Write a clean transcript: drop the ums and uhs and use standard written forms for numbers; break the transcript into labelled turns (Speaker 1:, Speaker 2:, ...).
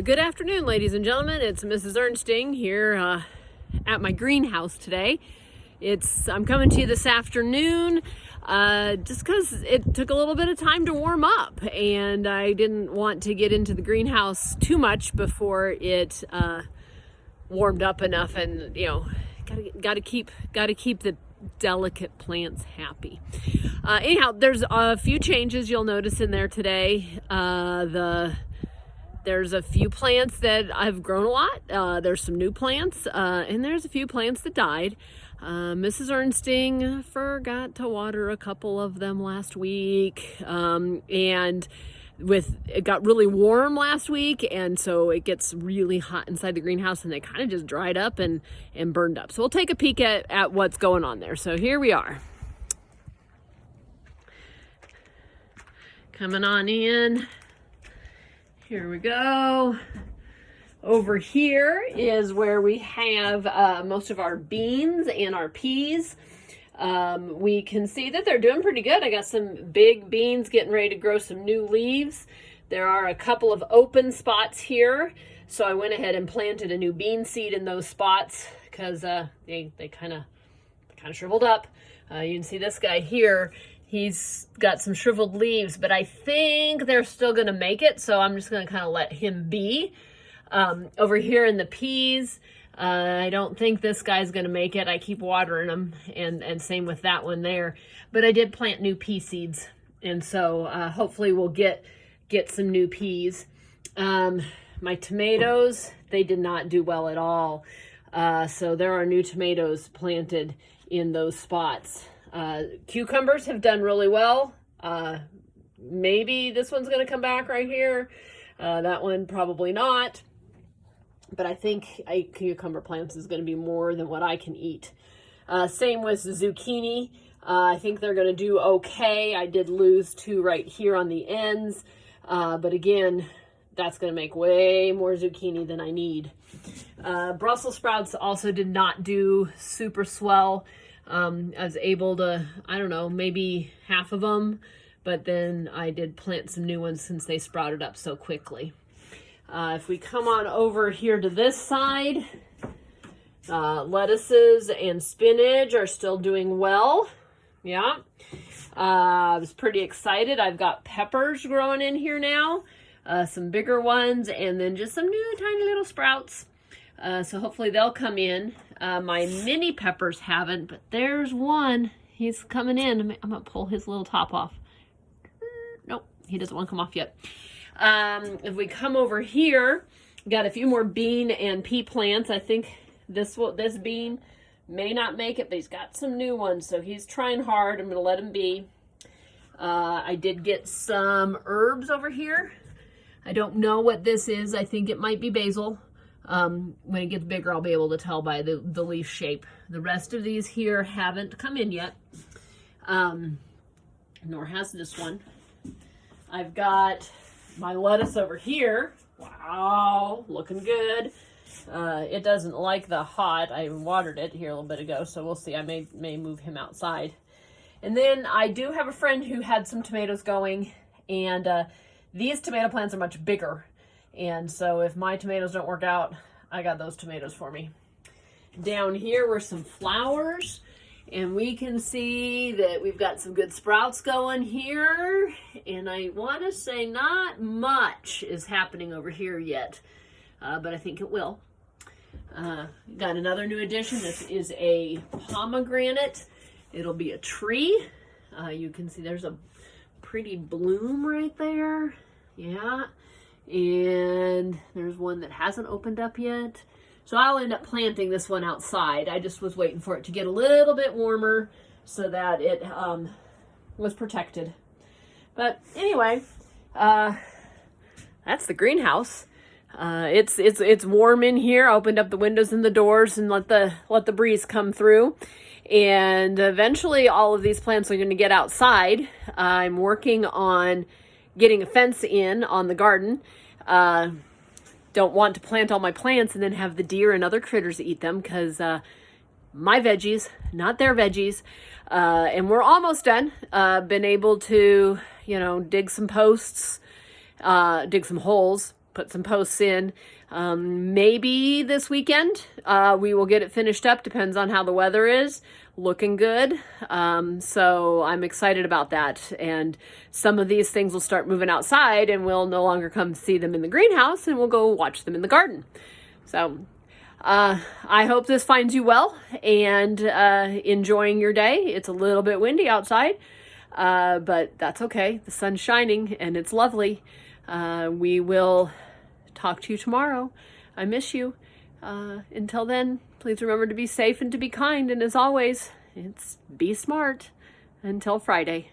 Speaker 1: Good afternoon, ladies and gentlemen. It's Mrs. Ernsting here at my greenhouse today. I'm coming to you this afternoon just because it took a little bit of time to warm up, and I didn't want to get into the greenhouse too much before it warmed up enough. And gotta keep the delicate plants happy. Anyhow, there's a few changes you'll notice in there today. There's a few plants that I've grown a lot. There's some new plants, and there's a few plants that died. Mrs. Ernsting forgot to water a couple of them last week, and it got really warm last week, and so it gets really hot inside the greenhouse, and they kind of just dried up and burned up. So we'll take a peek at what's going on there. So here we are. Coming on in. Here we go. Over here is where we have most of our beans and our peas. We can see that they're doing pretty good. I got some big beans getting ready to grow some new leaves. There are a couple of open spots here, so I went ahead and planted a new bean seed in those spots because they kind of shriveled up. You can see this guy here. He's got some shriveled leaves, but I think they're still going to make it, so I'm just going to kind of let him be. Over here in the peas, I don't think this guy's going to make it. I keep watering them, and same with that one there. But I did plant new pea seeds, and so hopefully we'll get some new peas. My tomatoes, they did not do well at all. So there are new tomatoes planted in those spots. Cucumbers have done really well. Maybe this one's going to come back right here. That one probably not. But I think cucumber plants is going to be more than what I can eat. Same with zucchini. I think they're going to do okay. I did lose two right here on the ends. But again, that's going to make way more zucchini than I need. Brussels sprouts also did not do super swell. I was able to, I don't know, maybe half of them, but then I did plant some new ones since they sprouted up so quickly. If we come on over here to this side, lettuces and spinach are still doing well. Yeah. I was pretty excited. I've got peppers growing in here now, some bigger ones, and then just some new tiny little sprouts. So hopefully they'll come in. My mini peppers haven't, but there's one. He's coming in. I'm going to pull his little top off. Nope, he doesn't want to come off yet. If we come over here, got a few more bean and pea plants. I think this bean may not make it, but he's got some new ones, so he's trying hard. I'm going to let him be. I did get some herbs over here. I don't know what this is. I think it might be basil. When it gets bigger, I'll be able to tell by the leaf shape. The rest of these here haven't come in yet, nor has this one. I've got my lettuce over here. Wow, looking good. It doesn't like the hot. I watered it here a little bit ago, so we'll see. I may move him outside. And then I do have a friend who had some tomatoes going, and these tomato plants are much bigger. And so if my tomatoes don't work out, I got those tomatoes for me. Down here were some flowers, and we can see that we've got some good sprouts going here. And I want to say not much is happening over here yet, but I think it will. Got another new addition. This is a pomegranate. It'll be a tree. You can see there's a pretty bloom right there. Yeah. And there's one that hasn't opened up yet. So I'll end up planting this one outside. I just was waiting for it to get a little bit warmer so that it was protected. But anyway, that's the greenhouse. It's warm in here. I opened up the windows and the doors and let the breeze come through. And eventually all of these plants are going to get outside. I'm working on getting a fence in on the garden. Don't want to plant all my plants and then have the deer and other critters eat them, because my veggies, not their veggies. And we're almost done. Been able to, dig some posts, dig some holes, put some posts in. Maybe this weekend we will get it finished up. Depends on how the weather is. Looking good. So I'm excited about that. And some of these things will start moving outside, and we'll no longer come see them in the greenhouse, and we'll go watch them in the garden. So I hope this finds you well and enjoying your day. It's a little bit windy outside, but that's okay. The sun's shining and it's lovely. We will talk to you tomorrow. I miss you. Until then, please remember to be safe and to be kind. And as always, it's be smart. Until Friday.